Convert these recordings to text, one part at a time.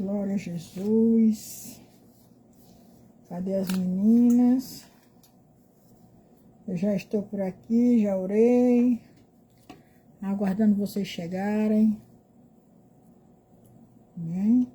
Glória a Jesus. Cadê as meninas? Eu já estou por aqui, já orei. Aguardando vocês chegarem. Amém?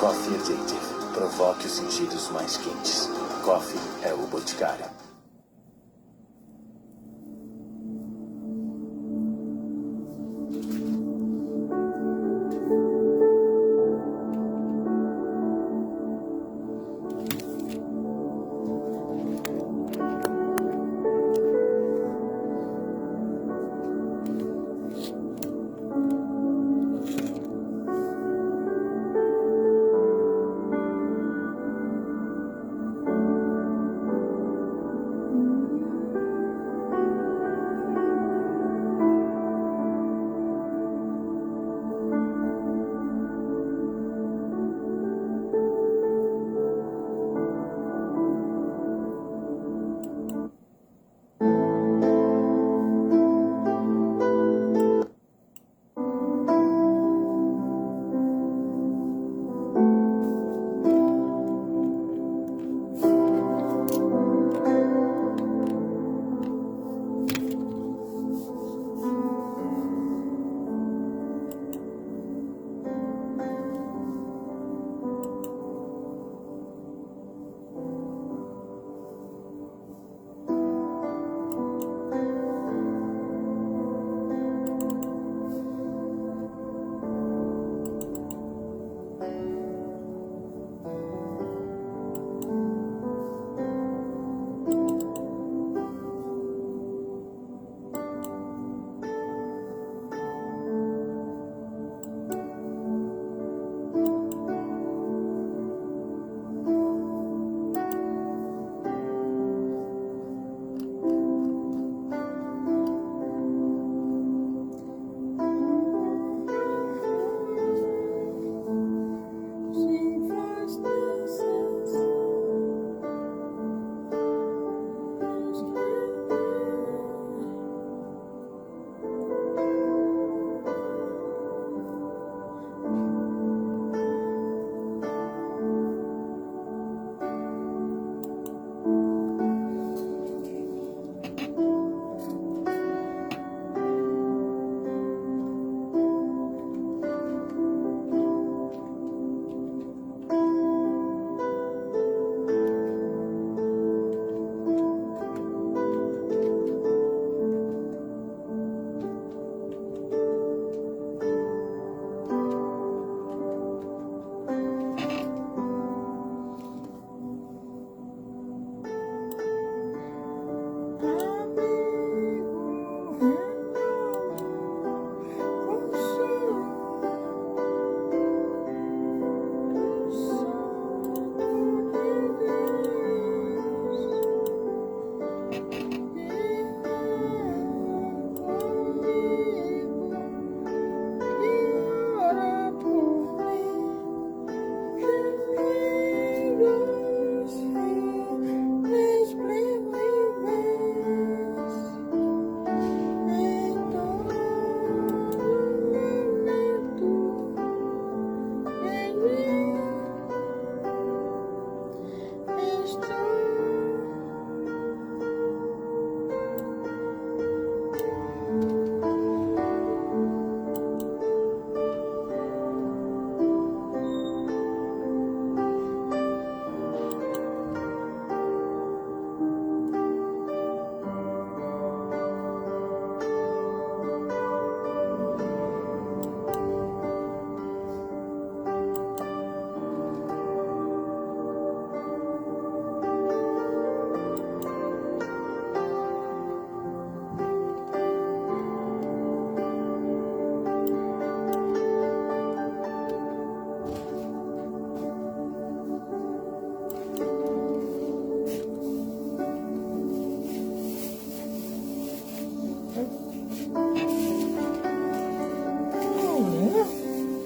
Coffee Addictive. Provoque os sentidos mais quentes. Coffee é o Boticário.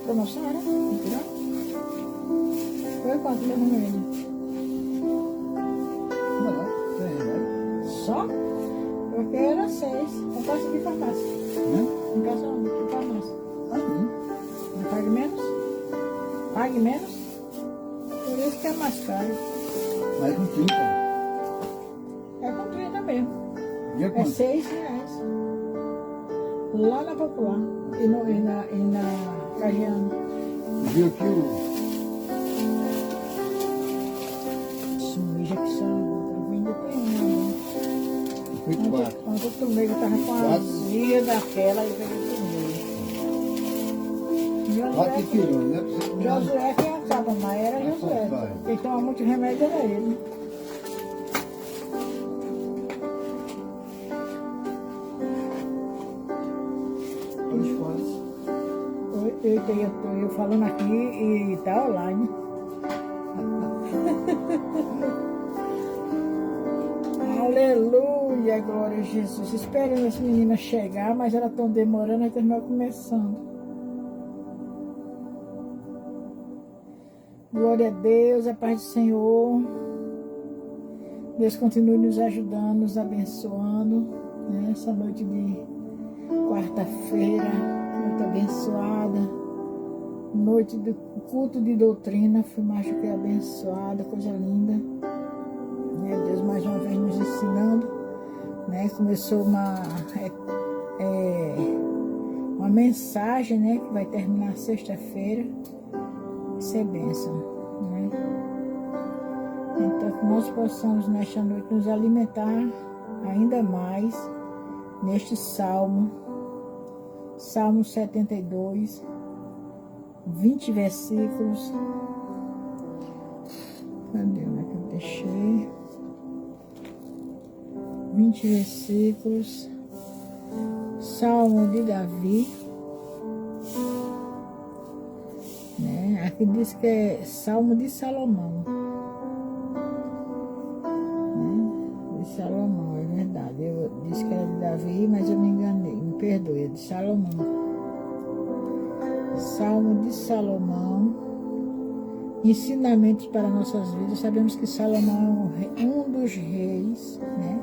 promoção, era? Entendeu? Foi quanto levou ele? Não, tem, vai. Só? Porque era 6. Eu posso de farmácia. Em casa onde? De farmácia. Não pague menos? Pague menos? Por isso que é mais caro. Mas com 30. É com 30 mesmo. E É quanto? R$6. Lá na Popular. E na Cagiano. Viu que o... Sumija que são. Eu vim depois, né? Foi 4. Quando eu tomei, eu tava com a Quatro? azia daquela e eu tomei. 4 quilos, né? Pra você comer. Josué que acaba, mas era Josué. Vai. Quem toma muito remédio era ele. Eu falando aqui e tá online. Aleluia, glória a Jesus. Esperando as meninas chegar, mas elas estão demorando, aí terminou começando. Glória a Deus, a paz do Senhor. Deus continue nos ajudando, nos abençoando. Né? Essa noite de quarta-feira, noite abençoada. Noite do culto de doutrina, fui mais do que abençoada, coisa linda. Né? Deus mais uma vez nos ensinando. Né? Começou uma mensagem, né? Que vai terminar sexta-feira. Isso é bênção. Né? Então, que nós possamos nesta noite nos alimentar ainda mais neste Salmo 72, 20 versículos. Cadê? Onde é que eu deixei? 20 versículos. Salmo de Davi. Né? Aqui diz que é Salmo de Salomão. Né? De Salomão, é verdade. Eu disse que era de Davi, mas eu me enganei. Me perdoe, é de Salomão. Salmo de Salomão, ensinamentos para nossas vidas. Sabemos que Salomão é um dos reis, né,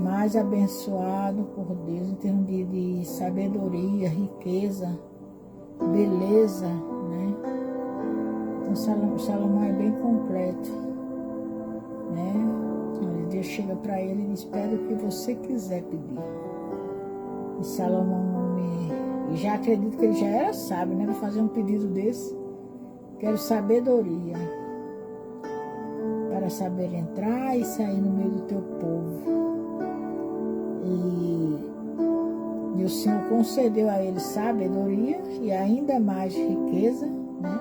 mais abençoado por Deus em termos de sabedoria, riqueza, beleza, né? Então Salomão é bem completo, né? Deus chega para ele e diz: pede o que você quiser pedir. E Salomão e já acredito que ele já era sábio, né? Para fazer um pedido desse. Quero sabedoria para saber entrar e sair no meio do teu povo. E o Senhor concedeu a ele sabedoria e ainda mais riqueza, né?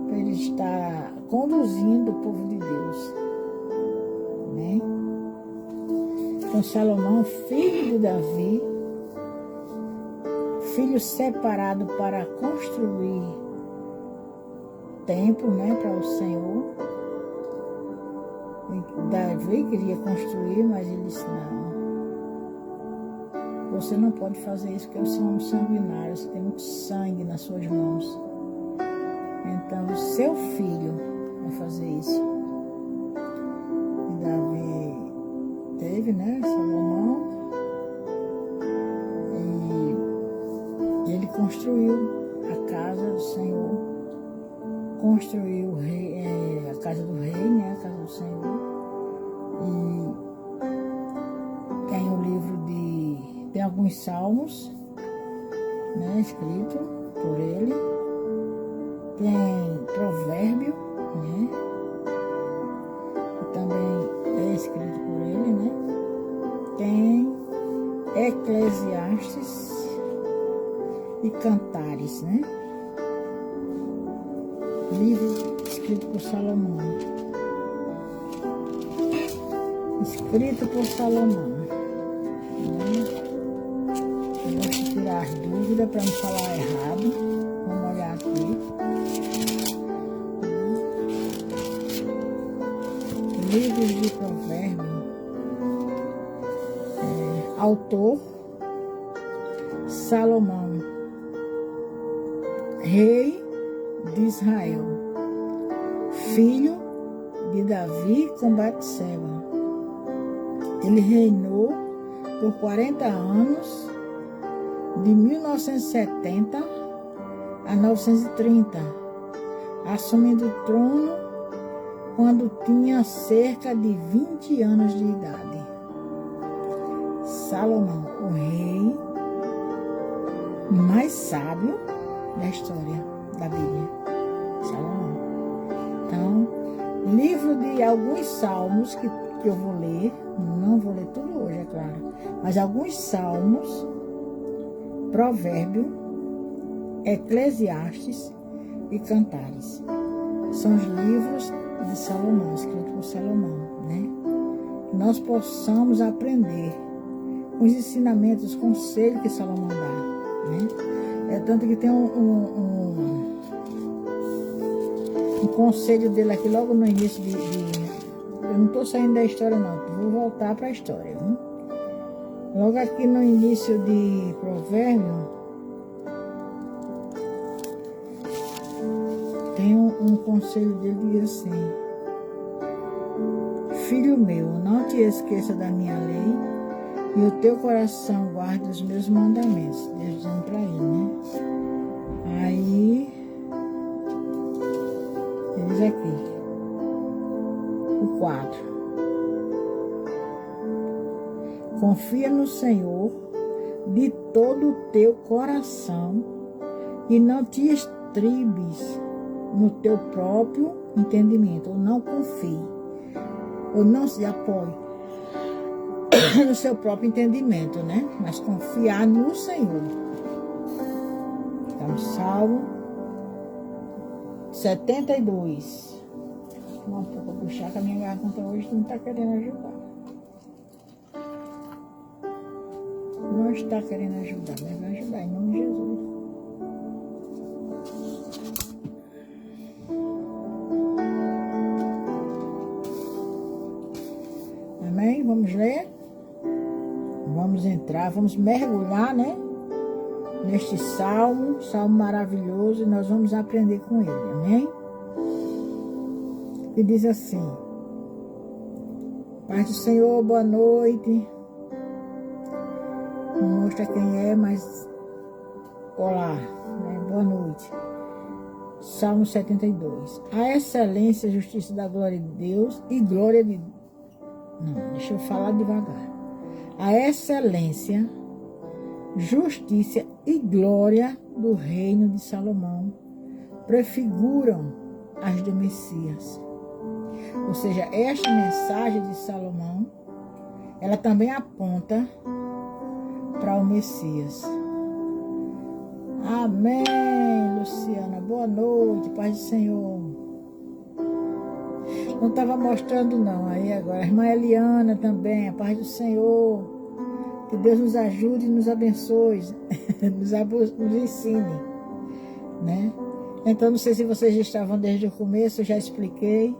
Para ele estar conduzindo o povo de Deus, né? Então Salomão, filho de Davi, filho separado para construir templo, né, para o Senhor. E Davi queria construir, mas ele disse: não, você não pode fazer isso, porque você é um sanguinário, você tem muito sangue nas suas mãos. Então o seu filho vai fazer isso. E Davi teve, né, Salomão. Ele construiu a casa do Senhor, construiu a casa do rei, né, a casa do Senhor. E tem o livro tem alguns salmos, né, escrito por ele. Tem provérbio, né, que também é escrito por ele, né. Tem Eclesiastes e Cantares, né? Livro escrito por Salomão. Escrito por Salomão. Né? Eu gosto de tirar as dúvidas para não falar errado. Vamos olhar aqui. Livros de provérbio. Autor Salomão. rei de Israel, filho de Davi com Batseba. Ele reinou por 40 anos, de 1970 a 1930, assumindo o trono quando tinha cerca de 20 anos de idade. Salomão, o rei mais sábio da história da Bíblia. Salomão. Então, livro de alguns salmos que eu vou ler, não vou ler tudo hoje, é claro, mas alguns salmos, Provérbio, Eclesiastes e Cantares. São os livros de Salomão, escritos por Salomão, né? Que nós possamos aprender com os ensinamentos, os conselhos que Salomão dá, né? É tanto que tem um conselho dele aqui logo no início eu não estou saindo da história não, vou voltar para a história, viu? Logo aqui no início de Provérbio, tem um conselho dele que diz assim: filho meu, não te esqueça da minha lei e o teu coração guarde os meus mandamentos. Deus dizendo para ele, né? Aí, ele diz aqui, o 4. Confia no Senhor de todo o teu coração e não te estribes no teu próprio entendimento, ou não confie, ou não se apoie no seu próprio entendimento, né? Mas confiar no Senhor. Então, Salmo 72. Vou puxar que a minha garganta hoje não está querendo ajudar. Não está querendo ajudar, mas vai ajudar em nome de Jesus. Amém? Vamos ler? Vamos entrar, vamos mergulhar, né? Neste salmo maravilhoso, e nós vamos aprender com ele, amém? E diz assim: Paz do Senhor, boa noite. Não mostra quem é, mas olá, né? Boa noite. Salmo 72. A excelência, a justiça da glória de Deus e glória de... Não, deixa eu falar devagar. A excelência, justiça e glória do reino de Salomão prefiguram as do Messias. Ou seja, esta mensagem de Salomão, ela também aponta para o Messias. Amém, Luciana. Boa noite, paz do Senhor. Não estava mostrando não, aí agora. A irmã Eliana também, a paz do Senhor. Que Deus nos ajude e nos abençoe, nos ensine, né? Então, não sei se vocês já estavam desde o começo, eu já expliquei.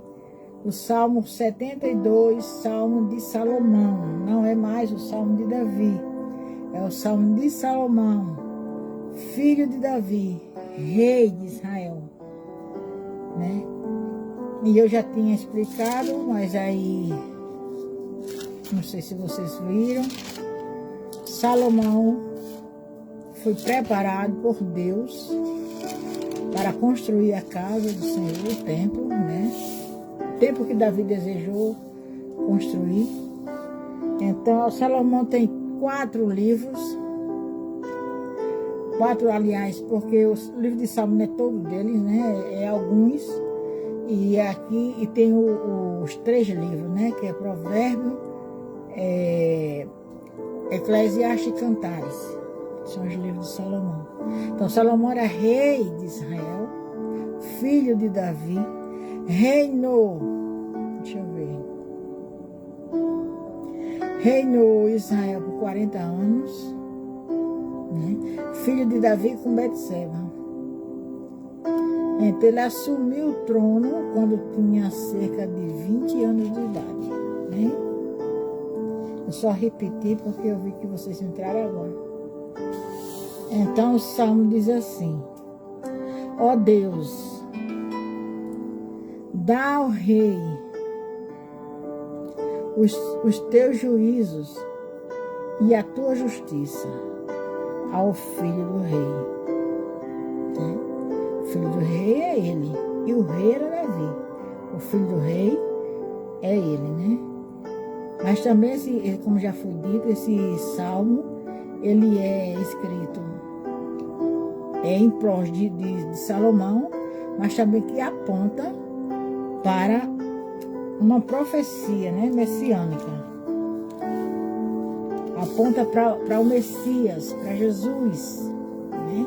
O Salmo 72, Salmo de Salomão, não é mais o Salmo de Davi. É o Salmo de Salomão, filho de Davi, rei de Israel, né? E eu já tinha explicado, mas aí, não sei se vocês viram, Salomão foi preparado por Deus para construir a casa do Senhor, o templo, né? O templo que Davi desejou construir. Então, Salomão tem 4 livros, 4, aliás, porque o livro de Salmo não é todo deles, né? É alguns. E aqui e tem os 3 livros, né? Que é Provérbio, Eclesiastes e Cantares. São os livros de Salomão. Então, Salomão era rei de Israel, filho de Davi, reinou, deixa eu ver, reinou Israel por 40 anos, né? Filho de Davi com Batseba. Então, ele assumiu o trono quando tinha cerca de 20 anos de idade, né? Eu só repeti porque eu vi que vocês entraram agora. Então, o Salmo diz assim: Ó Deus, dá ao rei os teus juízos e a tua justiça ao filho do rei. Né? O filho do rei é ele, e o rei era Davi. O filho do rei é ele, né? Mas também, como já foi dito, esse salmo, ele é escrito em prós de Salomão, mas também que aponta para uma profecia, né, messiânica. Aponta para o Messias, para Jesus, né?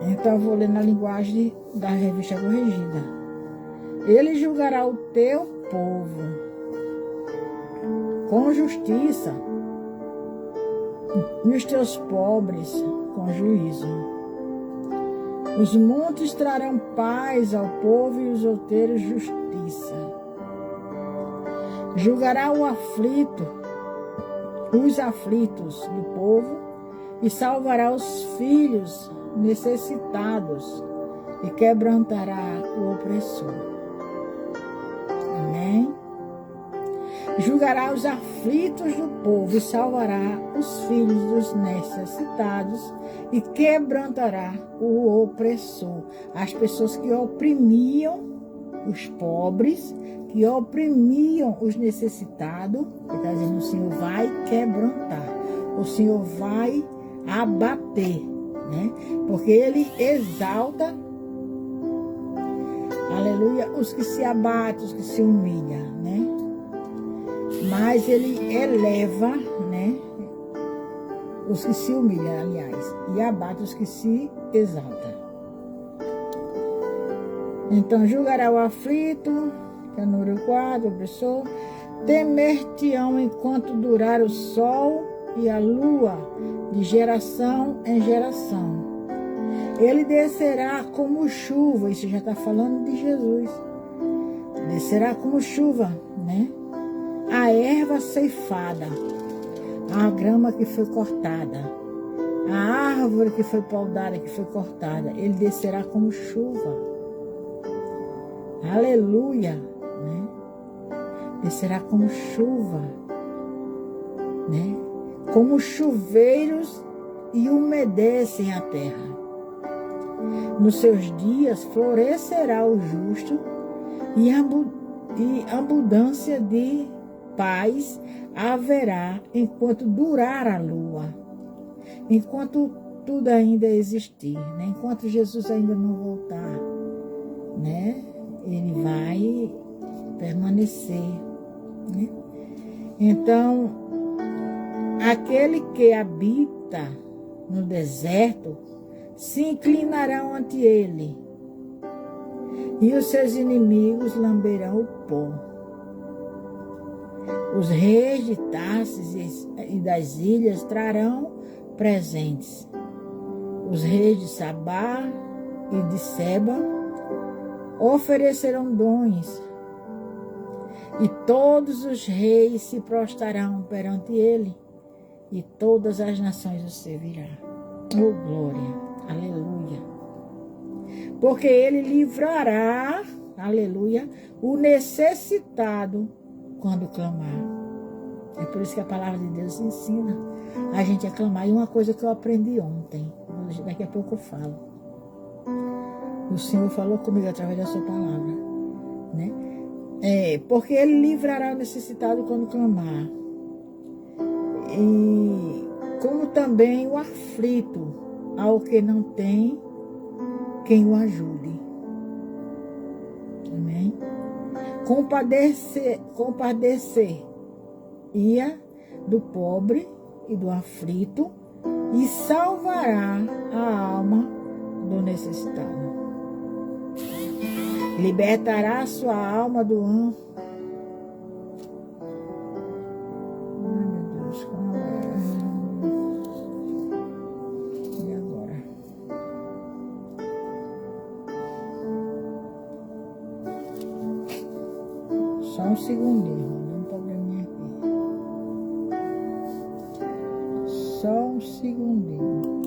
Então eu vou ler na linguagem da Revista Corrigida. Ele julgará o teu povo com justiça e os teus pobres com juízo. Os montes trarão paz ao povo e os outeiros justiça. Julgará os aflitos do povo e salvará os filhos necessitados e quebrantará o opressor. Amém? Julgará os aflitos do povo e salvará os filhos dos necessitados e quebrantará o opressor. As pessoas que oprimiam os pobres, que oprimiam os necessitados, ele está dizendo, o Senhor vai quebrantar, o Senhor vai abater, né? Porque ele exalta, aleluia, os que se abatem, os que se humilham, né? Mas ele eleva, né, os que se humilham, aliás, e abate os que se exaltam. Então, julgará o aflito, que é o número 4, o opressor, temer-te-ão enquanto durar o sol e a lua, de geração em geração. Ele descerá como chuva, isso já está falando de Jesus. Descerá como chuva, né? A erva ceifada, a grama que foi cortada, a árvore que foi podada, que foi cortada, ele descerá como chuva. Aleluia, né? Descerá como chuva, né? Como chuveiros e umedecem a terra. Nos seus dias florescerá o justo e abundância de paz haverá enquanto durar a lua, enquanto tudo ainda existir, né? Enquanto Jesus ainda não voltar, né? Ele vai permanecer, né? Então, aquele que habita no deserto se inclinarão ante ele, e os seus inimigos lamberão o pó. Os reis de Tarsis e das ilhas trarão presentes. Os reis de Sabá e de Seba oferecerão dons, e todos os reis se prostrarão perante ele, e todas as nações o servirão. Oh, glória, aleluia. Porque ele livrará, aleluia, o necessitado quando clamar. É por isso que a palavra de Deus ensina a gente a clamar. E uma coisa que eu aprendi ontem, daqui a pouco eu falo. O Senhor falou comigo através da sua palavra, né? Porque ele livrará o necessitado quando clamar. E como também o aflito ao que não tem quem o ajude. Amém? Compadecer-ia do pobre e do aflito e salvará a alma do necessitado. Libertará a sua alma do Ai, meu Deus, qual é? E agora? Só um segundinho, dá um probleminha aqui. Só um segundinho.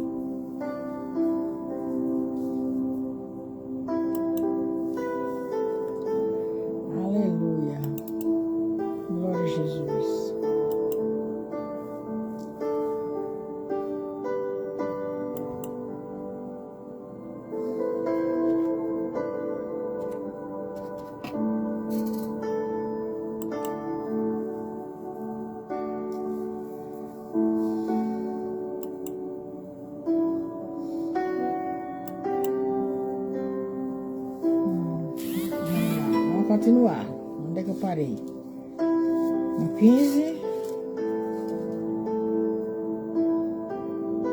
continuar. Onde é que eu parei? No 15.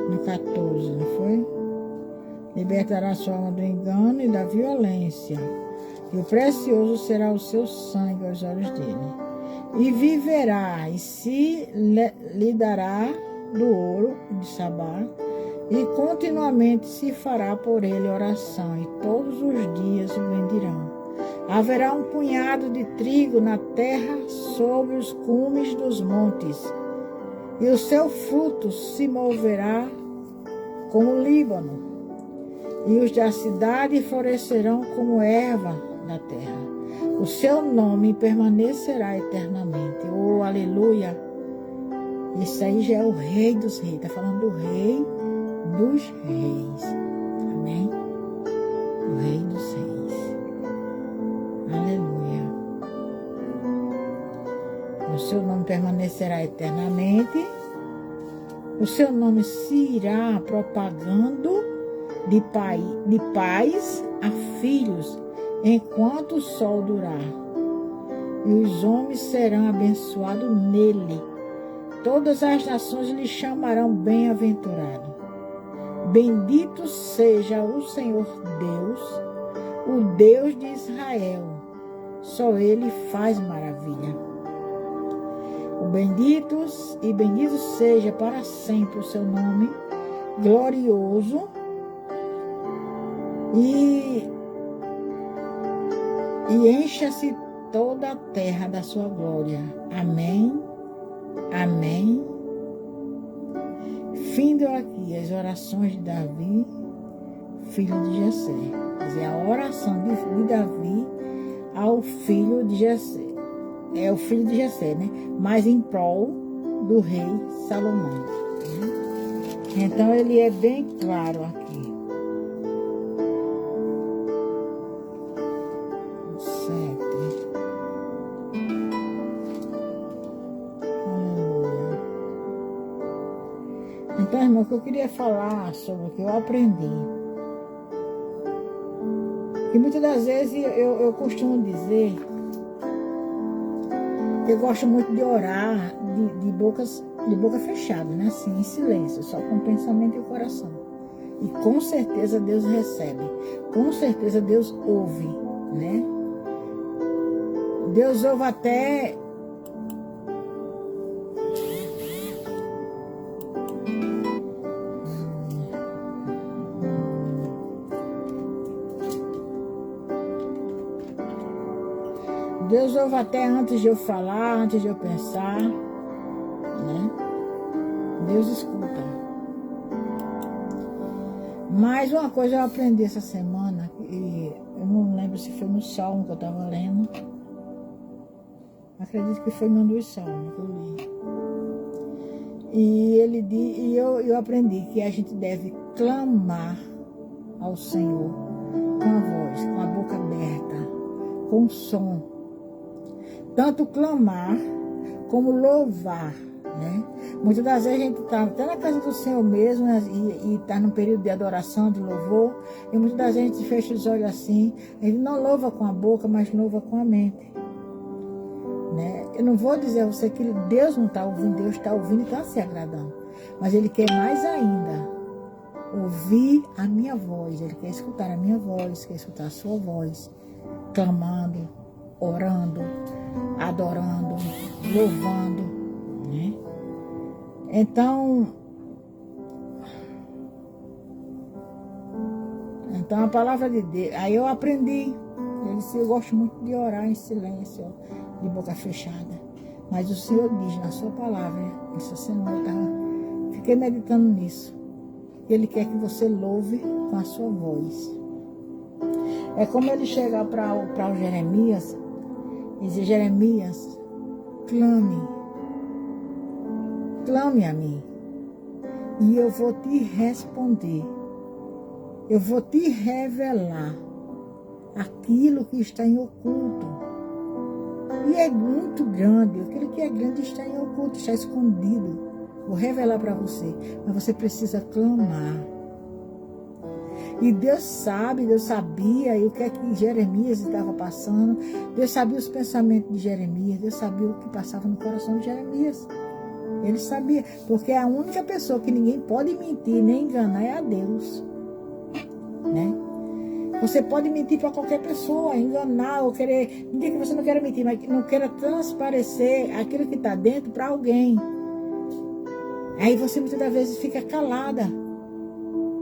No 14, não foi? Libertará sua alma do engano e da violência. E o precioso será o seu sangue aos olhos dele. E viverá, e se lhe dará do ouro de Sabá, e continuamente se fará por ele oração, e todos os dias o bendirão. Haverá um punhado de trigo na terra sobre os cumes dos montes, e o seu fruto se moverá como o Líbano, e os da cidade florescerão como erva da terra. O seu nome permanecerá eternamente. Oh, aleluia! Isso aí já é o Rei dos Reis. Está falando do Rei dos Reis. Amém? O Rei dos Reis. Aleluia. O seu nome permanecerá eternamente. O seu nome se irá propagando de pais a filhos, enquanto o sol durar. E os homens serão abençoados nele. Todas as nações lhe chamarão bem-aventurado. Bendito seja o Senhor Deus, o Deus de Israel. Só ele faz maravilha. Bendito seja para sempre o seu nome, glorioso, e encha-se toda a terra da sua glória. Amém, amém. Findo aqui as orações de Davi, filho de Jessé. Quer dizer, a oração de Davi ao filho de Jessé. É o filho de Jessé, né? Mas em prol do rei Salomão. Né? Então ele é bem claro aqui. Então, irmão, o que eu queria falar sobre o que eu aprendi. Que muitas das vezes eu costumo dizer que eu gosto muito de orar de boca fechada, né? Assim, em silêncio, só com o pensamento e o coração. E com certeza Deus recebe. Com certeza Deus ouve, né? Deus ouve até... Deus ouve até antes de eu falar, antes de eu pensar, né? Deus escuta. Mas uma coisa eu aprendi essa semana, e eu não lembro se foi no Salmo que eu estava lendo. Acredito que foi num dos Salmos que eu li. E eu aprendi que a gente deve clamar ao Senhor com a voz, com a boca aberta, com som. Tanto clamar como louvar, né? Muitas das vezes a gente está até na casa do Senhor mesmo, né? E está num período de adoração, de louvor, e muitas das vezes a gente fecha os olhos assim, a gente não louva com a boca, mas louva com a mente, né? Eu não vou dizer a você que Deus não está ouvindo, Deus está ouvindo e está se agradando, mas Ele quer mais ainda ouvir a minha voz, Ele quer escutar a minha voz, quer escutar a sua voz, clamando, orando, adorando, louvando, né? Então a palavra de Deus, aí eu aprendi, eu gosto muito de orar em silêncio, de boca fechada, mas o Senhor diz na sua palavra, essa semana eu fiquei meditando nisso, Ele quer que você louve com a sua voz. É como ele chegar para o Jeremias e dizer: Jeremias, clame a mim, e eu vou te responder, eu vou te revelar aquilo que está em oculto. E é muito grande, aquilo que é grande está em oculto, está escondido. Vou revelar para você, mas você precisa clamar. E Deus sabe, Deus sabia e o que é que Jeremias estava passando. Deus sabia os pensamentos de Jeremias, Deus sabia o que passava no coração de Jeremias. Ele sabia, porque a única pessoa que ninguém pode mentir nem enganar é a Deus, né? Você pode mentir para qualquer pessoa, enganar ou querer, não diga que você não quer mentir, mas não queira transparecer aquilo que está dentro para alguém. Aí você muitas das vezes fica calada,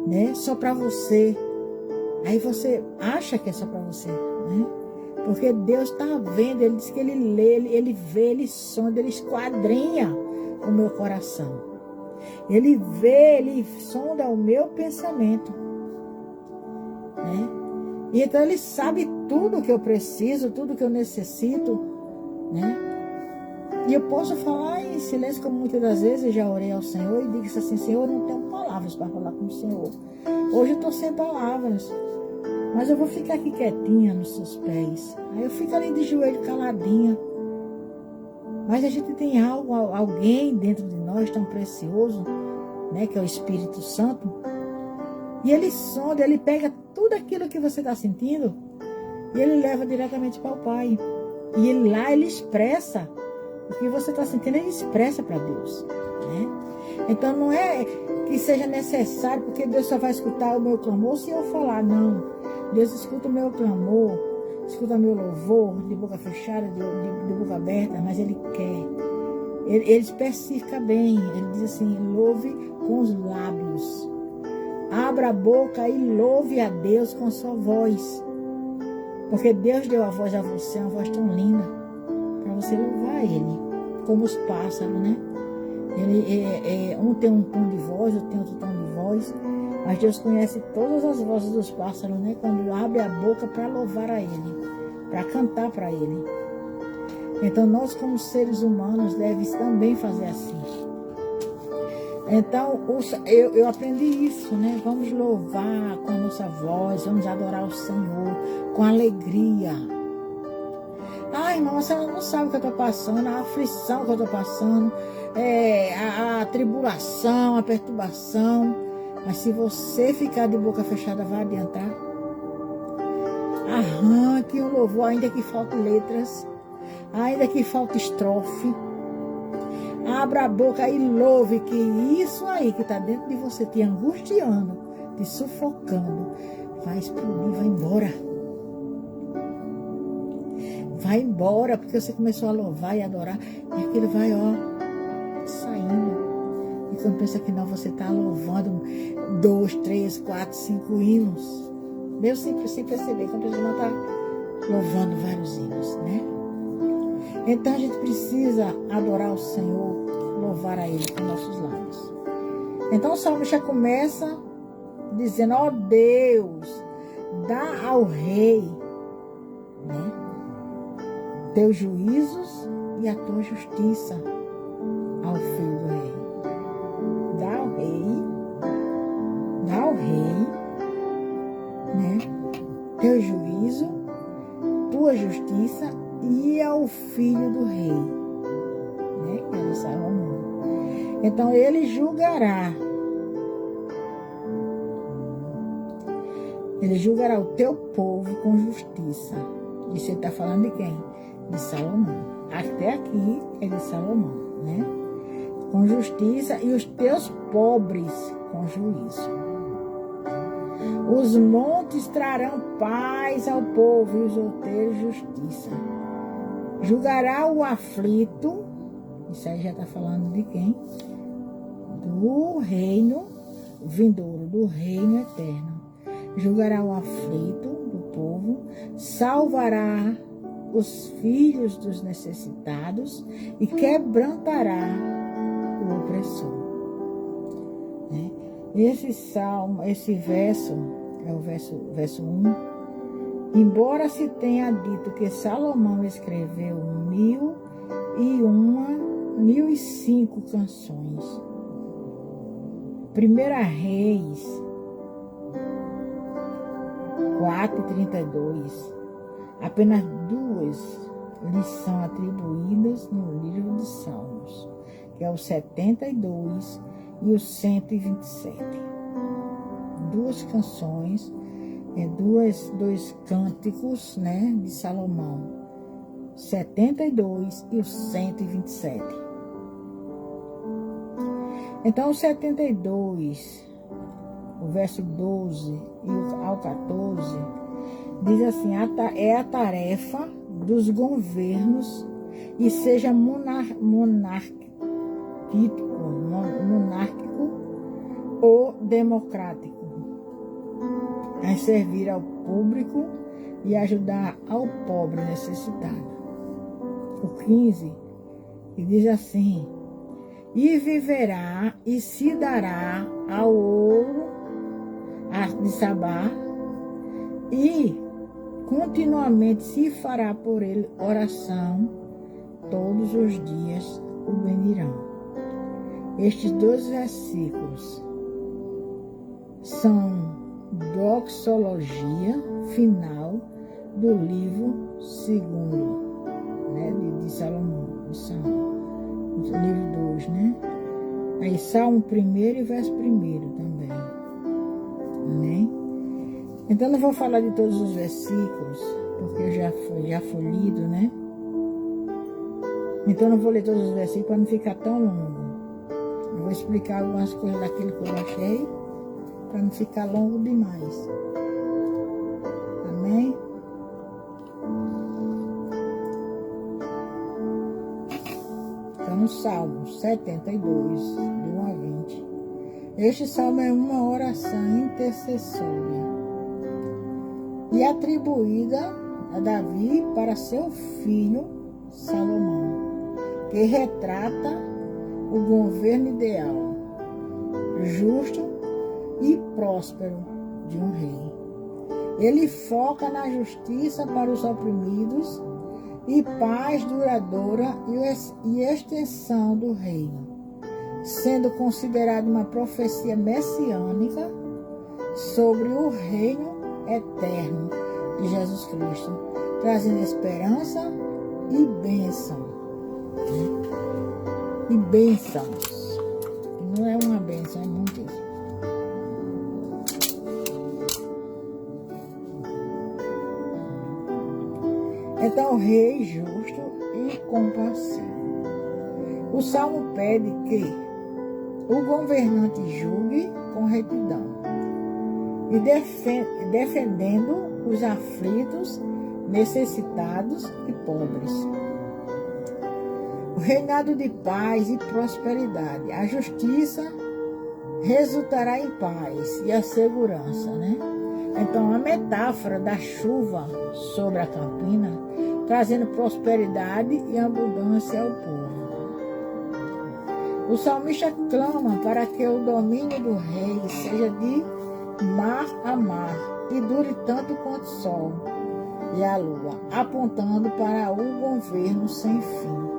né? Só para você. Aí você acha que é só para você, né? Porque Deus está vendo, Ele diz que Ele lê, Ele vê, Ele sonda, Ele esquadrinha o meu coração. Ele vê, Ele sonda o meu pensamento, né? E então Ele sabe tudo que eu preciso, tudo que eu necessito, né? E eu posso falar em silêncio, como muitas das vezes eu já orei ao Senhor e disse assim: Senhor, eu não tenho palavras para falar com o Senhor. Hoje eu estou sem palavras, mas eu vou ficar aqui quietinha nos seus pés. Aí eu fico ali de joelho caladinha. Mas a gente tem alguém dentro de nós tão precioso, né, que é o Espírito Santo. E ele sonda, ele pega tudo aquilo que você está sentindo e ele leva diretamente para o Pai. E ele, lá ele expressa o que você está sentindo, ele expressa para Deus, né? Então não é que seja necessário, porque Deus só vai escutar o meu clamor se eu falar, não. Deus escuta o meu clamor, escuta o meu louvor, de boca fechada, de boca aberta, mas Ele quer. Ele especifica bem, Ele diz assim: louve com os lábios. Abra a boca e louve a Deus com sua voz. Porque Deus deu a voz a você, uma voz tão linda, para você louvar Ele, como os pássaros, né? Um tem um tom de voz, outro tem outro tom de voz, mas Deus conhece todas as vozes dos pássaros, né? Quando abre a boca para louvar a Ele, para cantar para Ele. Então nós, como seres humanos, devemos também fazer assim. Então eu aprendi isso, né? Vamos louvar com a nossa voz, vamos adorar o Senhor com alegria. Ai, irmã, você não sabe o que eu estou passando, a aflição que eu estou passando, a tribulação, a perturbação. Mas se você ficar de boca fechada, vai adiantar? Arranque o louvor, ainda que falte letras, ainda que falte estrofe. Abra a boca e louve, que isso aí que está dentro de você, te angustiando, te sufocando, vai explodir, vai embora. Vai embora, porque você começou a louvar e adorar, e aquilo vai, saindo. E quando pensa que não, você está louvando 2, 3, 4, 5 hinos. Mesmo sem perceber, quando a pessoa está louvando vários hinos, né? Então a gente precisa adorar o Senhor, louvar a Ele com nossos lábios. Então o salmo já começa dizendo: ó Deus, dá ao rei, né, teus juízos e a tua justiça ao filho do rei. Dá ao rei, né, teu juízo, tua justiça e ao filho do rei, né, que é Salomão. Então ele julgará o teu povo com justiça. Isso ele está falando de quem? De Salomão. Até aqui é de Salomão, né? Com justiça, e os teus pobres com juízo. Os montes trarão paz ao povo, e os outeiros justiça. Julgará o aflito. Isso aí já está falando de quem? Do reino vindouro, do reino eterno. Julgará o aflito do povo, salvará os filhos dos necessitados e quebrantará o opressor. Né? Esse verso é o verso 1. Embora se tenha dito que Salomão escreveu 1005 canções, 1 Reis 4:32, apenas 2 lhes são atribuídas no livro de Salmos, que é o 72 e o 127. duas canções, dois cânticos, né, de Salomão, 72 e o 127. Então, o 72, o verso 12 ao 14, diz assim: é a tarefa dos governos e seja monárquico ou democrático, em servir ao público e ajudar ao pobre necessitado. O 15, que diz assim: e viverá e se dará ao ouro de Sabá, e continuamente se fará por ele oração, todos os dias o bendirão. Estes 2 versículos são doxologia final do livro 2º, né, de Salomão, livro 2, né? Aí Salmo 1º e verso 1º também. Amém? Então não vou falar de todos os versículos, porque já foi lido, né? Então não vou ler todos os versículos para não ficar tão longo. Eu vou explicar algumas coisas daquilo que eu achei, para não ficar longo demais. Amém? Então, no Salmo 72, de 1 a 20. Este salmo é uma oração intercessória e atribuída a Davi para seu filho Salomão, que retrata o governo ideal, justo e próspero de um rei. Ele foca na justiça para os oprimidos e paz duradoura e extensão do reino, sendo considerado uma profecia messiânica sobre o reino eterno de Jesus Cristo, trazendo esperança e bênção. E bênçãos. Não é uma bênção, é muitas. Então, o rei justo e compassivo. O Salmo pede que o governante julgue com retidão e defendendo os aflitos, necessitados e pobres. O reinado de paz e prosperidade. A justiça resultará em paz e a segurança, né? Então, a metáfora da chuva sobre a campina, trazendo prosperidade e abundância ao povo. O salmista clama para que o domínio do rei seja de mar a mar e dure tanto quanto o sol e a lua, apontando para o governo sem fim.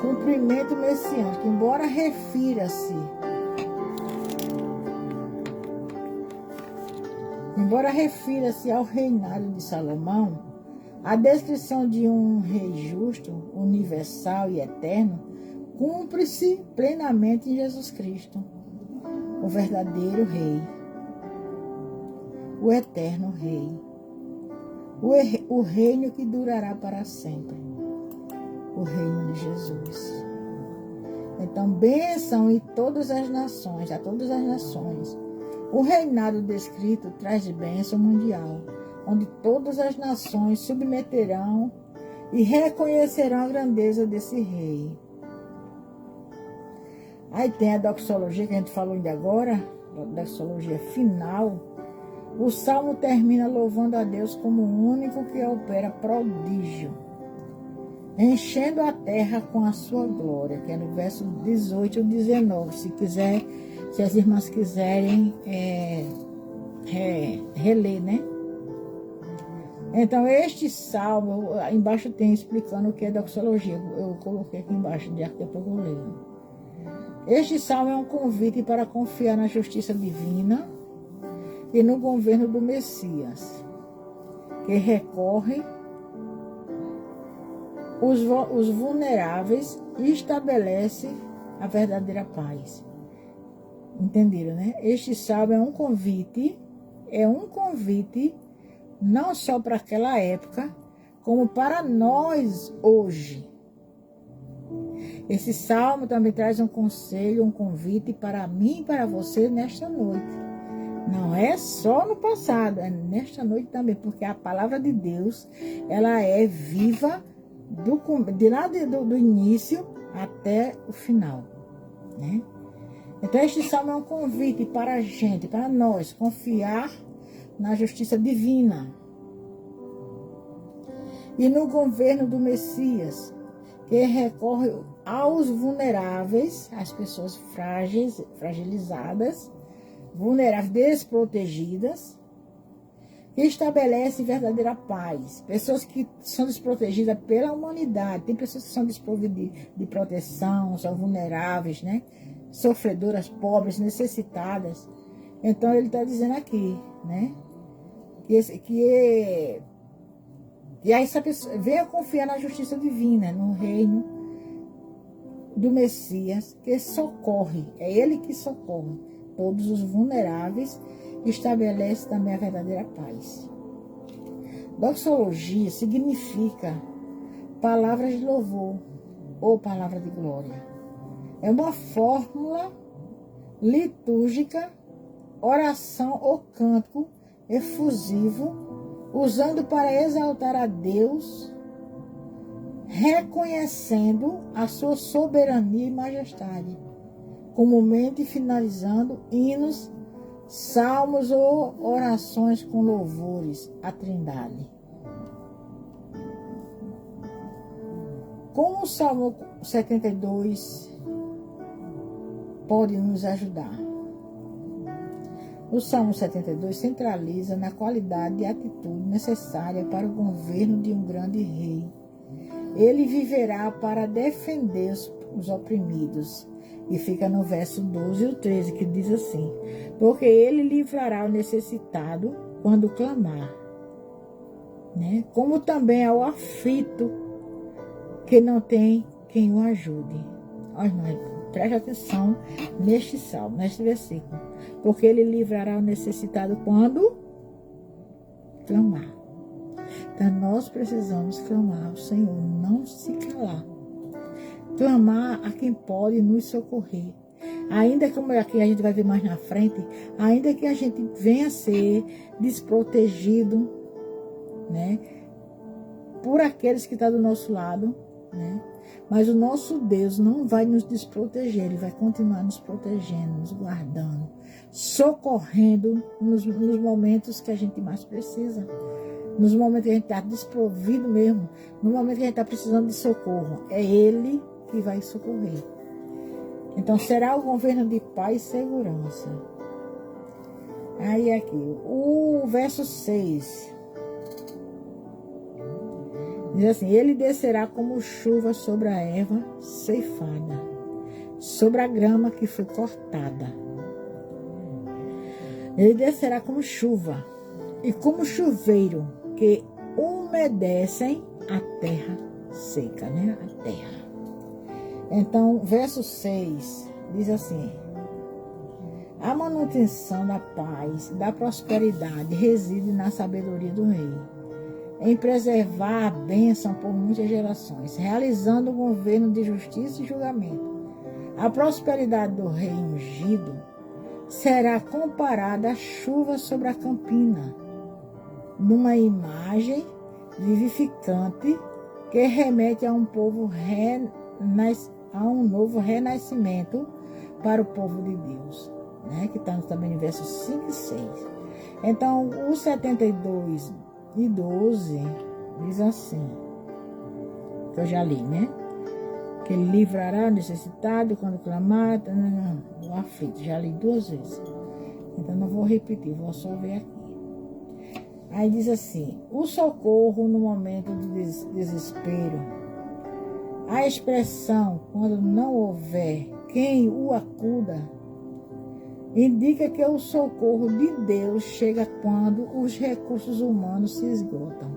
Cumprimento messiânico, embora refira-se ao reinado de Salomão, a descrição de um rei justo, universal e eterno cumpre-se plenamente em Jesus Cristo, o verdadeiro rei, o eterno rei, o reino que durará para sempre, o reino de Jesus. Então, bênção em todas as nações, a todas as nações. O reinado descrito traz bênção mundial, onde todas as nações submeterão e reconhecerão a grandeza desse rei. Aí tem a doxologia que a gente falou ainda agora, a doxologia final. O salmo termina louvando a Deus como o único que opera prodígio, enchendo a terra com a sua glória, que é no verso 18 e 19, se as irmãs quiserem reler, né? Então, este salmo, embaixo tem explicando o que é doxologia, eu coloquei aqui embaixo, de daqui a pouco eu leio. Este salmo é um convite para confiar na justiça divina e no governo do Messias, que recorre os vulneráveis e estabelece a verdadeira paz. Entenderam, né? Este salmo é um convite não só para aquela época, como para nós hoje. Esse salmo também traz um conselho, um convite para mim e para você nesta noite. Não é só no passado, é nesta noite também, porque a palavra de Deus, ela é viva do início até o final, né? Então este salmo é um convite para a gente, para nós, confiar na justiça divina e no governo do Messias, que recorre aos vulneráveis, às pessoas frágeis, fragilizadas, vulneráveis, desprotegidas, que estabelece verdadeira paz. Pessoas que são desprotegidas pela humanidade, tem pessoas que são desprovidas de proteção, são vulneráveis, né? Sofredoras, pobres, necessitadas. Então ele está dizendo aqui, né? Que essa pessoa venha confiar na justiça divina, no reino do Messias, que socorre, é ele que socorre todos os vulneráveis e estabelece também a verdadeira paz. Doxologia significa palavras de louvor ou palavra de glória. É uma fórmula litúrgica, oração ou cântico efusivo, usando para exaltar a Deus, reconhecendo a sua soberania e majestade, comumente finalizando hinos, salmos ou orações com louvores à Trindade. Como o Salmo 72 pode nos ajudar? O Salmo 72 centraliza na qualidade e atitude necessária para o governo de um grande rei. Ele viverá para defender os oprimidos. E fica no verso 12 e o 13, que diz assim: porque ele livrará o necessitado quando clamar, né? Como também ao aflito que não tem quem o ajude. Olha, irmãos, preste atenção neste salmo, neste versículo. Porque ele livrará o necessitado quando clamar. Então nós precisamos clamar ao Senhor, não se calar. Clamar a quem pode nos socorrer. Ainda como aqui a gente vai ver mais na frente, ainda que a gente venha a ser desprotegido, né, por aqueles que estão do nosso lado, né, mas o nosso Deus não vai nos desproteger, Ele vai continuar nos protegendo, nos guardando, socorrendo nos momentos que a gente mais precisa. Nos momentos que a gente está desprovido mesmo, no momento que a gente está precisando de socorro, é Ele que vai socorrer. Então será o governo de paz e segurança. Aí aqui, o verso 6 diz assim: ele descerá como chuva sobre a erva ceifada, sobre a grama que foi cortada. Ele descerá como chuva e como chuveiro que umedecem a terra seca, né? A terra. Então, verso 6 diz assim: a manutenção da paz, da prosperidade reside na sabedoria do rei, em preservar a bênção por muitas gerações, realizando um governo de justiça e julgamento. A prosperidade do rei ungido será comparada à chuva sobre a campina, numa imagem vivificante que remete a um povo a um novo renascimento para o povo de Deus, né? Que está também no versos 5 e 6. Então, o 72 e 12 diz assim, que eu já li, né? Que ele livrará o necessitado quando clamar, o aflito. Já li 2 vezes. Então, não vou repetir, vou só ver aqui. Aí diz assim: o socorro no momento de desespero. A expressão, quando não houver quem o acuda, indica que o socorro de Deus chega quando os recursos humanos se esgotam,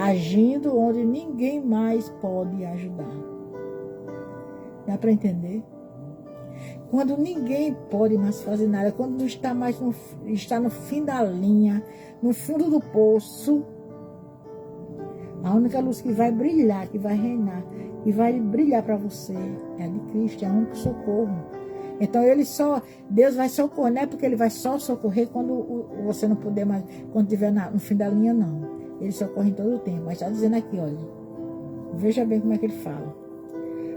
agindo onde ninguém mais pode ajudar. Dá para entender? Quando ninguém pode mais fazer nada, quando não está mais está no fim da linha, no fundo do poço, a única luz que vai brilhar, que vai reinar, que vai brilhar para você é a de Cristo, é o único socorro. Então Deus vai socorrer, não é porque Ele vai só socorrer quando você não puder mais, quando estiver no fim da linha, não. Ele socorre em todo o tempo, mas está dizendo aqui, olha, veja bem como é que Ele fala.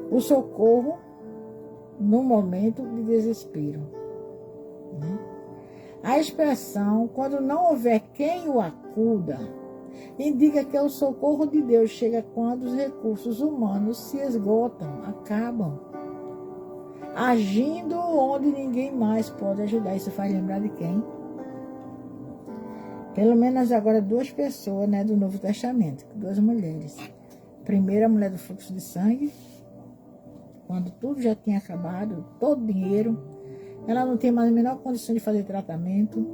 O socorro no momento de desespero. Né? A expressão, quando não houver quem o acuda, indica que o socorro de Deus chega quando os recursos humanos se esgotam, acabam, agindo onde ninguém mais pode ajudar. Isso faz lembrar de quem? Pelo menos agora 2 pessoas, né, do Novo Testamento, 2 mulheres. Primeiro, a mulher do fluxo de sangue, quando tudo já tinha acabado, todo o dinheiro, ela não tinha mais a menor condição de fazer tratamento,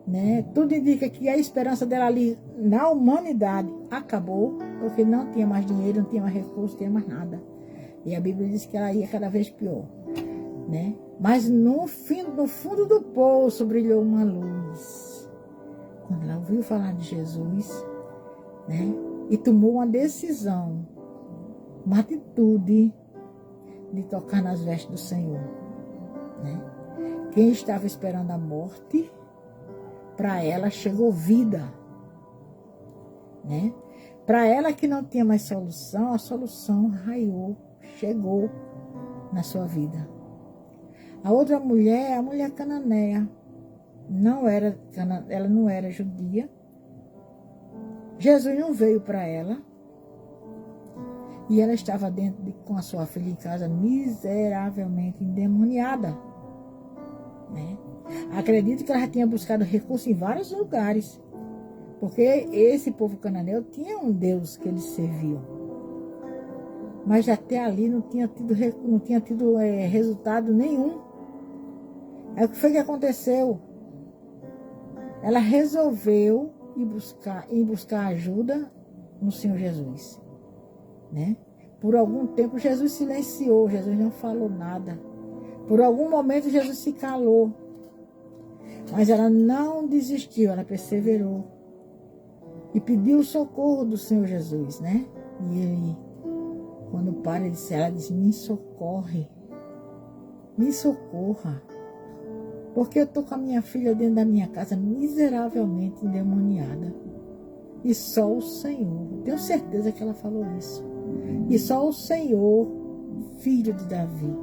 né? Tudo indica que a esperança dela ali na humanidade acabou, porque não tinha mais dinheiro, não tinha mais recurso, não tinha mais nada. E a Bíblia diz que ela ia cada vez pior, né? Mas no fundo do poço brilhou uma luz. Quando ela ouviu falar de Jesus, né? E tomou uma decisão, uma atitude de tocar nas vestes do Senhor, né? Quem estava esperando a morte, para ela chegou vida, né? Para ela que não tinha mais solução, a solução raiou, chegou na sua vida. A outra mulher, a mulher cananeia, ela não era judia. Jesus não veio para ela. E ela estava com a sua filha em casa, miseravelmente endemoniada. Né? Acredito que ela já tinha buscado recurso em vários lugares. Porque esse povo cananeu tinha um Deus que eles serviam. Mas até ali não tinha tido resultado nenhum. Aí o que foi que aconteceu? Ela resolveu ir buscar ajuda no Senhor Jesus. Né? Por algum tempo Jesus silenciou, Jesus não falou nada. Por algum momento Jesus se calou. Mas ela não desistiu, ela perseverou. E pediu o socorro do Senhor Jesus, né? E ele, quando ela disse, me socorre. Me socorra. Porque eu estou com a minha filha dentro da minha casa, miseravelmente endemoniada. E só o Senhor, tenho certeza que ela falou isso. E só o Senhor, filho de Davi,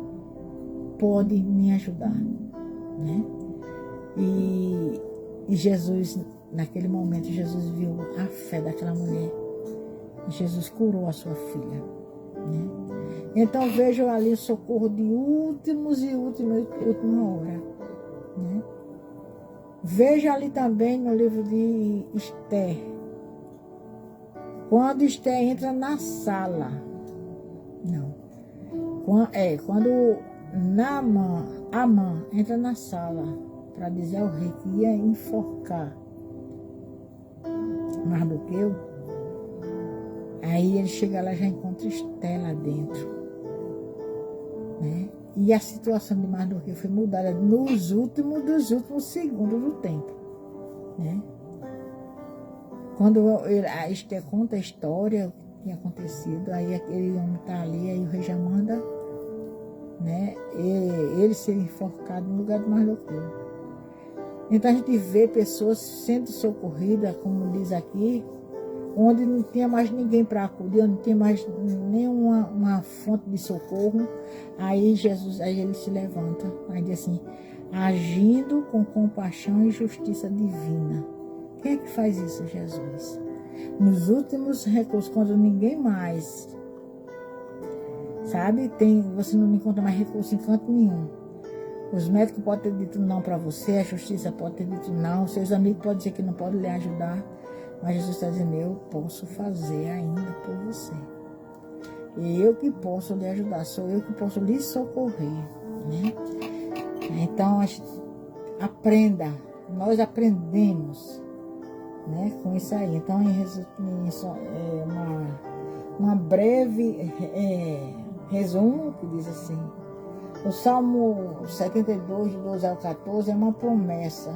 pode me ajudar, né? E Jesus, naquele momento, Jesus viu a fé daquela mulher. E Jesus curou a sua filha, né? Então vejo ali o socorro de última hora, né? Vejo ali também no livro de Esther, quando Esther entra na sala, quando Amã entra na sala para dizer ao rei que ia enforcar Mardoqueu, aí ele chega lá e já encontra Esther lá dentro, né? E a situação de Mardoqueu foi mudada nos últimos segundos do tempo, né? Quando a Esther conta a história, o que tinha acontecido, aí aquele homem está ali, aí o rei já manda, né, ele ser enforcado no lugar de Mardoqueu. Então a gente vê pessoas sendo socorridas, como diz aqui, onde não tinha mais ninguém para acudir, onde não tinha mais nenhuma uma fonte de socorro. Aí ele se levanta, aí diz assim, agindo com compaixão e justiça divina. Quem é que faz isso? Jesus. Nos últimos recursos, quando ninguém mais, sabe, você não encontra mais recurso em canto nenhum. Os médicos podem ter dito não para você, a justiça pode ter dito não, seus amigos podem dizer que não podem lhe ajudar, mas Jesus está dizendo, eu posso fazer ainda por você. Eu que posso lhe ajudar, sou eu que posso lhe socorrer, né? Então, aprenda, nós aprendemos, né, com isso aí. Então, uma breve resumo que diz assim, O Salmo 72, de 12 ao 14, é uma promessa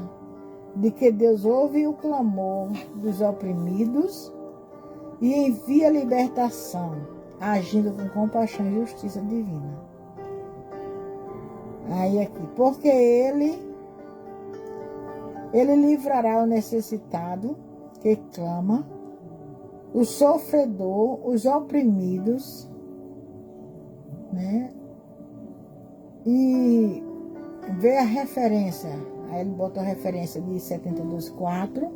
de que Deus ouve o clamor dos oprimidos e envia libertação, agindo com compaixão e justiça divina. Aí aqui, porque ele livrará o necessitado que clama, o sofredor, os oprimidos, né? E vê a referência, aí ele botou a referência de 72:4,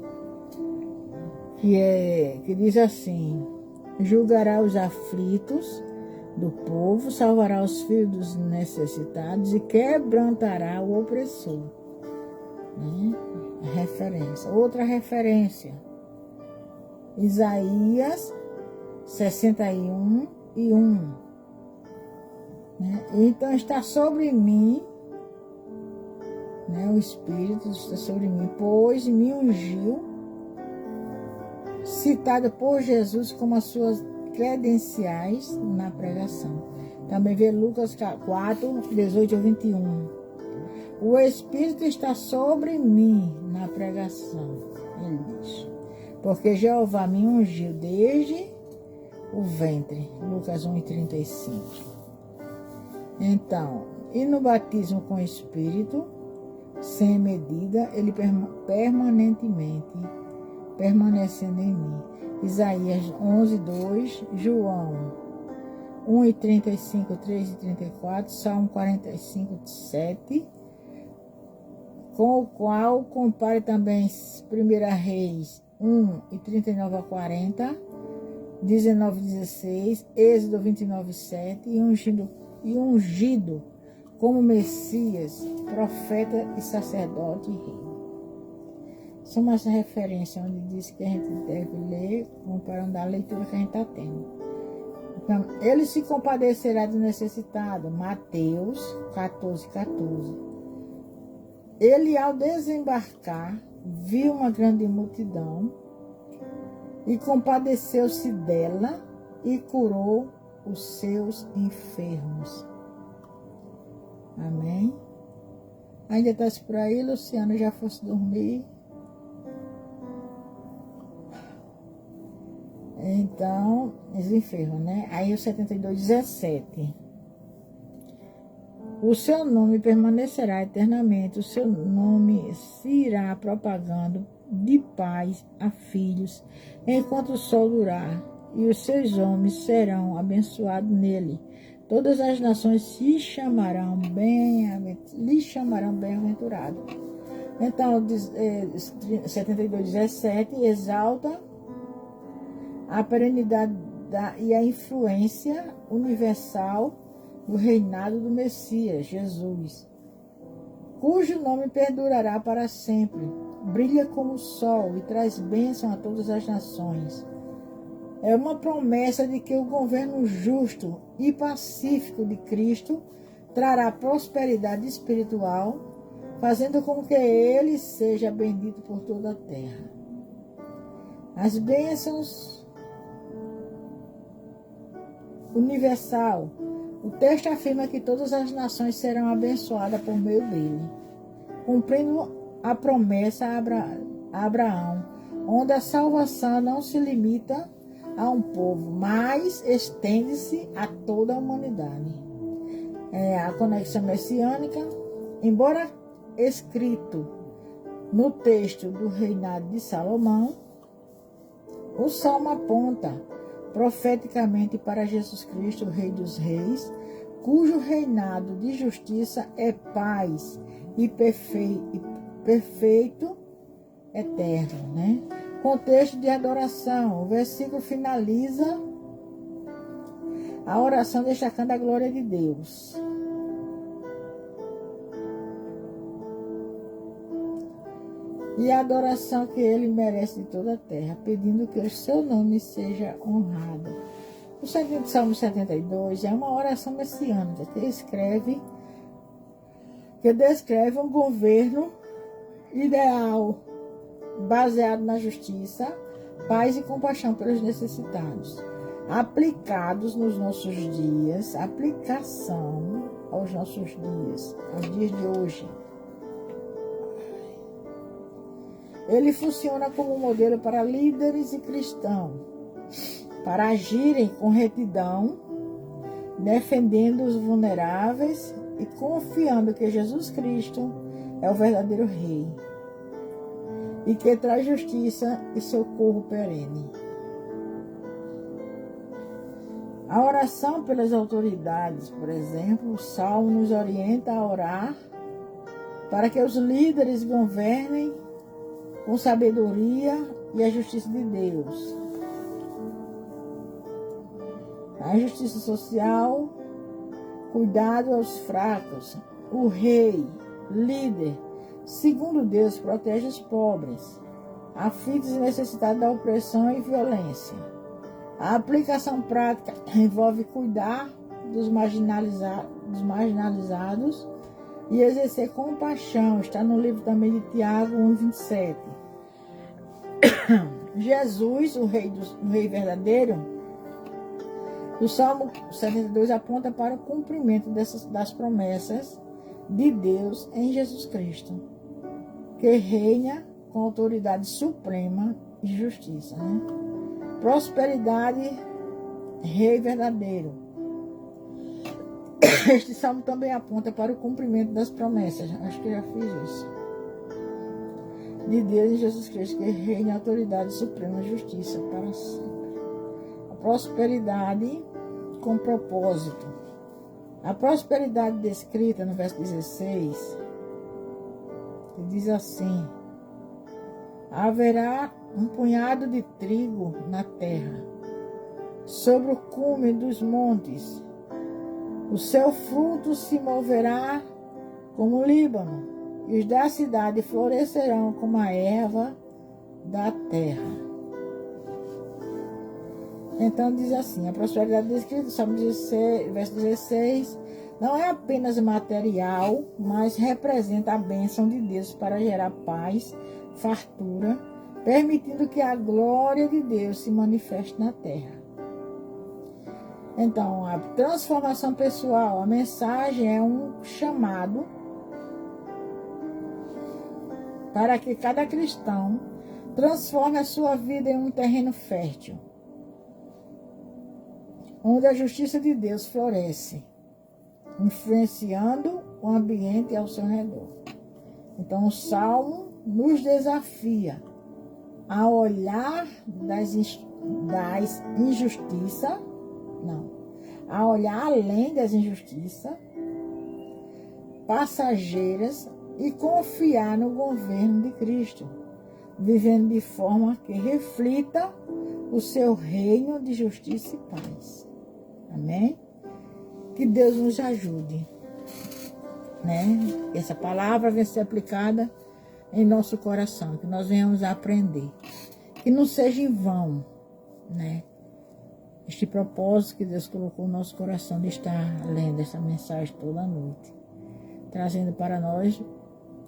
que diz assim: julgará os aflitos do povo, salvará os filhos dos necessitados e quebrantará o opressor. Né? Referência. Outra referência, Isaías 61:1. Né? Então está sobre mim, né? O Espírito está sobre mim, pois me ungiu, citada por Jesus como as suas credenciais na pregação. Também vê Lucas 4, 18 a 21. O Espírito está sobre mim na pregação, ele diz, porque Jeová me ungiu desde o ventre. Lucas 1:35. Então, e no batismo com o Espírito, sem medida, ele permanecendo em mim. Isaías 11:2, João 1:35, 3:34, Salmo 45:7, com o qual compare também 1 Reis 1:39 a 40, 19:16, Êxodo 29:7, e ungido como Messias, profeta e sacerdote e rei. São umas referências onde diz que a gente deve ler, comparando a leitura que a gente está tendo. Então, ele se compadecerá do necessitado, Mateus 14:14. Ele, ao desembarcar, viu uma grande multidão e compadeceu-se dela e curou os seus enfermos. Amém? Ainda está por aí, Luciano, já fosse dormir? Então, os enfermos, né? Aí o 72:17. O seu nome permanecerá eternamente, o seu nome se irá propagando de pais a filhos, enquanto o sol durar, e os seus homens serão abençoados nele. Todas as nações lhe chamarão bem-aventurado. Então, 72:17 exalta a perenidade e a influência universal do reinado do Messias, Jesus, cujo nome perdurará para sempre, brilha como o sol e traz bênção a todas as nações. É uma promessa de que o governo justo e pacífico de Cristo trará prosperidade espiritual, fazendo com que ele seja bendito por toda a terra. As bênçãos universal. O texto afirma que todas as nações serão abençoadas por meio dele, cumprindo a promessa a Abraão, onde a salvação não se limita a um povo, mas estende-se a toda a humanidade. A conexão messiânica, embora escrito no texto do reinado de Salomão, o Salmo aponta profeticamente para Jesus Cristo, o Rei dos Reis, cujo reinado de justiça é paz e perfeito eterno, né? Contexto de adoração. O versículo finaliza a oração destacando a glória de Deus. E a adoração que ele merece de toda a terra, pedindo que o seu nome seja honrado. O Salmo 72 é uma oração messiânica que descreve um governo ideal, baseado na justiça, paz e compaixão pelos necessitados, aplicados nos nossos dias, aplicação aos nossos dias, aos dias de hoje. Ele funciona como modelo para líderes e cristãos, para agirem com retidão, defendendo os vulneráveis e confiando que Jesus Cristo é o verdadeiro Rei e que traz justiça e socorro perene. A oração pelas autoridades, por exemplo, o Salmo nos orienta a orar para que os líderes governem com sabedoria e a justiça de Deus. A justiça social, cuidado aos fracos. O rei, líder, segundo Deus, protege os pobres, aflitos e necessitados da opressão e violência. A aplicação prática envolve cuidar dos marginalizados e exercer compaixão. Está no livro também de Tiago 1:27. Jesus, o Rei verdadeiro, o Salmo 72 aponta para o cumprimento das promessas de Deus em Jesus Cristo, que reina com autoridade suprema e justiça. Prosperidade, Rei verdadeiro. Este salmo também aponta para o cumprimento das promessas. Acho que já fiz isso. De Deus em Jesus Cristo, que reina a autoridade suprema e justiça para sempre. A prosperidade com propósito. A prosperidade descrita no verso 16, que diz assim: haverá um punhado de trigo na terra, sobre o cume dos montes. O seu fruto se moverá como o Líbano, e os da cidade florescerão como a erva da terra. Então diz assim, a prosperidade descrita, Salmo 16, verso 16, não é apenas material, mas representa a bênção de Deus para gerar paz, fartura, permitindo que a glória de Deus se manifeste na terra. Então, a transformação pessoal, a mensagem é um chamado para que cada cristão transforme a sua vida em um terreno fértil, onde a justiça de Deus floresce, influenciando o ambiente ao seu redor. Então, o Salmo nos desafia a olhar a olhar além das injustiças passageiras e confiar no governo de Cristo, vivendo de forma que reflita o seu reino de justiça e paz. Amém? Que Deus nos ajude, Essa palavra venha ser aplicada em nosso coração, que nós venhamos a aprender, que não seja em vão, este propósito que Deus colocou no nosso coração de estar lendo essa mensagem toda noite, trazendo para nós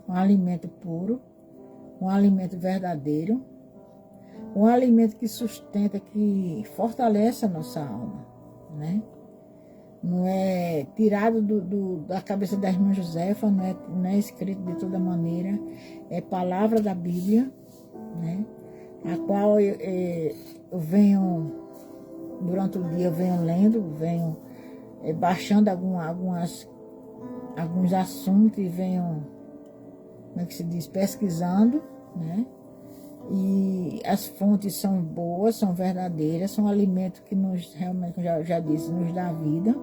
um alimento puro, um alimento verdadeiro, um alimento que sustenta, que fortalece a nossa alma, Não é tirado da cabeça da irmã Josefa, não é escrito de toda maneira, é palavra da Bíblia, a qual eu venho, durante o dia eu venho lendo, venho baixando alguns assuntos e venho, pesquisando, E as fontes são boas, são verdadeiras, são alimentos que nos, realmente, já disse, nos dá vida.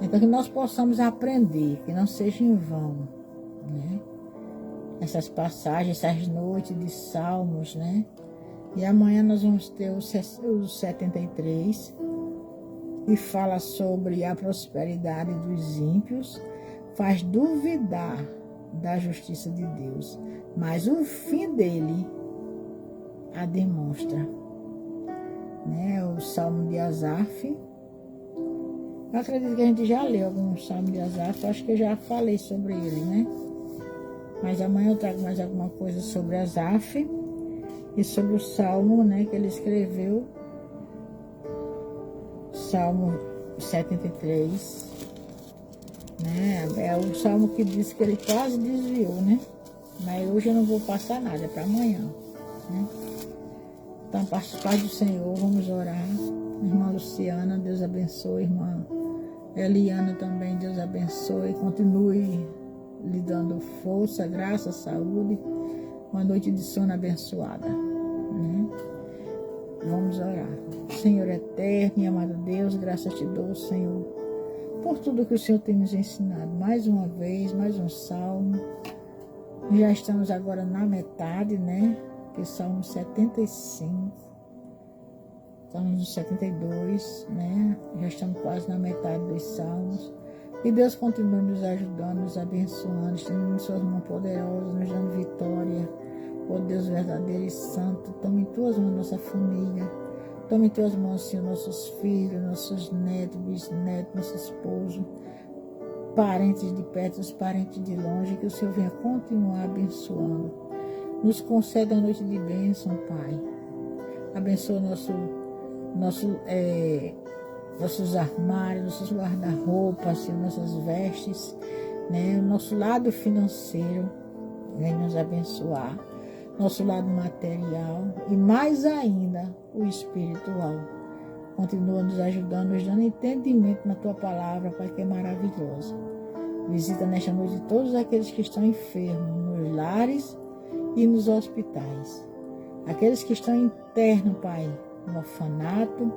Então, que nós possamos aprender, que não seja em vão, Essas passagens, essas noites de salmos, E amanhã nós vamos ter os 73, que fala sobre a prosperidade dos ímpios, faz duvidar da justiça de Deus, mas o fim dele a demonstra. O Salmo de Asaf. Eu acredito que a gente já leu algum Salmo de Asaf, acho que eu já falei sobre ele, Mas amanhã eu trago mais alguma coisa sobre Asaf e sobre o Salmo, que ele escreveu, Salmo 73, né? É o salmo que diz que ele quase desviou, né? Mas hoje eu não vou passar nada, é para amanhã, né? Então, paz do Senhor, vamos orar. Irmã Luciana, Deus abençoe. Irmã Eliana também, Deus abençoe. Continue lhe dando força, graça, saúde. Uma noite de sono abençoada, né? Vamos orar. Senhor eterno e amado Deus, graças te dou, Senhor, por tudo que o Senhor tem nos ensinado. Mais uma vez, mais um salmo. Já estamos agora na metade, né? Que é Salmo 75. Estamos no 72, né? Já estamos quase na metade dos salmos. E Deus continua nos ajudando, nos abençoando, estendendo suas mãos poderosas, nos dando vitória. Ó Deus verdadeiro e santo, toma em tuas mãos nossa família. Toma em tuas mãos, Senhor, nossos filhos, nossos netos, bisnetos, nosso esposo, parentes de perto, os parentes de longe, que o Senhor venha continuar abençoando. Nos conceda a noite de bênção, Pai. Abençoa nossos armários, nossos guarda-roupas, Senhor, nossas vestes, né? O nosso lado financeiro, vem nos abençoar. Nosso lado material e mais ainda o espiritual. Continua nos ajudando, nos dando entendimento na tua palavra, Pai, que é maravilhosa. Visita nesta noite todos aqueles que estão enfermos, nos lares e nos hospitais. Aqueles que estão internos, Pai, no orfanato,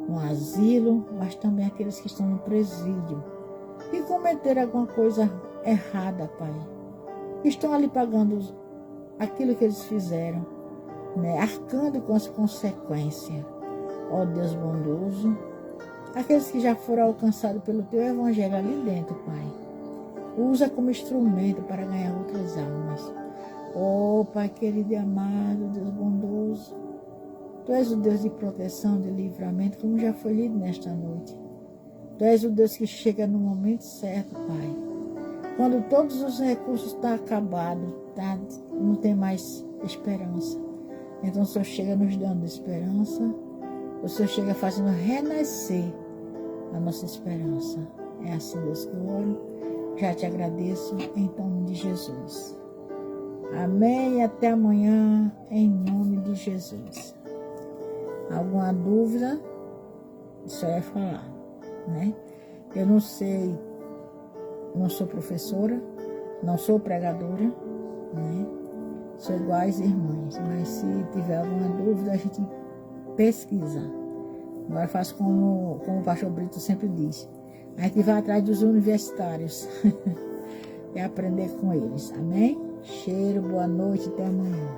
no asilo, mas também aqueles que estão no presídio e cometeram alguma coisa errada, Pai. Estão ali pagando aquilo que eles fizeram, né? Arcando com as consequências. Ó Deus bondoso, aqueles que já foram alcançados pelo teu evangelho ali dentro, Pai, usa como instrumento para ganhar outras almas. Ó Pai querido e amado, Deus bondoso, tu és o Deus de proteção, de livramento, como já foi lido nesta noite. Tu és o Deus que chega no momento certo, Pai. Quando todos os recursos estão acabados, não tem mais esperança. Então o Senhor chega nos dando esperança, o Senhor chega fazendo renascer a nossa esperança. É assim, Deus, que eu oro. Já te agradeço em nome de Jesus. Amém e até amanhã em nome de Jesus. Alguma dúvida? Só é falar, né? Eu não sei. Não sou professora, não sou pregadora, né? Sou iguais irmãs, mas se tiver alguma dúvida, a gente pesquisa. Agora faço como o pastor Brito sempre diz, a gente vai atrás dos universitários e aprender com eles, amém? Cheiro, boa noite, até amanhã.